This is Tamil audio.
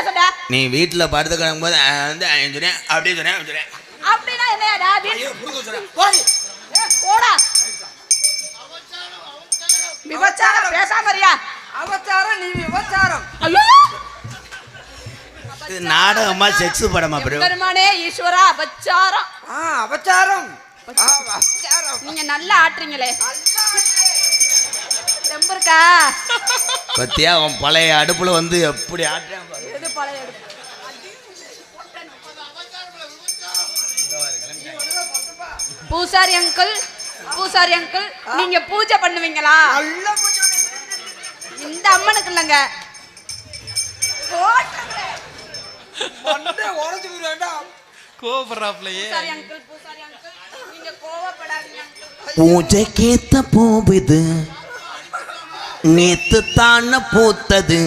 சொன்ன? நீ வீட்டுல படுத்து கிடக்கும் போது வந்து சொன்னேன் அப்படி சொன்னேன் அப்படின்னா என்னடா? போடா விபச்சாரம் பேசாம இருயா. அவச்சாரம் நீ விபச்சாரம். ஐயோ இது நாடகமா செக்ஸ் படமா ப்ரோ? பெருமானே ஈஸ்வரா அபச்சாரம். அபச்சாரம். நீங்க நல்லா ஆட்டுறீங்களே. தெம்புருக்கா பத்தியா உன் பழைய அடுப்புல வந்து எப்படி ஆட்டுறேன் பாரு. எது பழைய அடுப்பு? பூசாரி அங்கிள், பூசாரி அங்கிள் நீங்க பூஜை பண்ணுவீங்களா? இந்த அம்மனுக்கு இல்லங்க. பூசாரி அங்கிள், பூசாரி அங்கிள் நீங்க கோவப்படாதீங்க. பூஜைக்கேத்த பூவிது நேத்து தான பூத்தது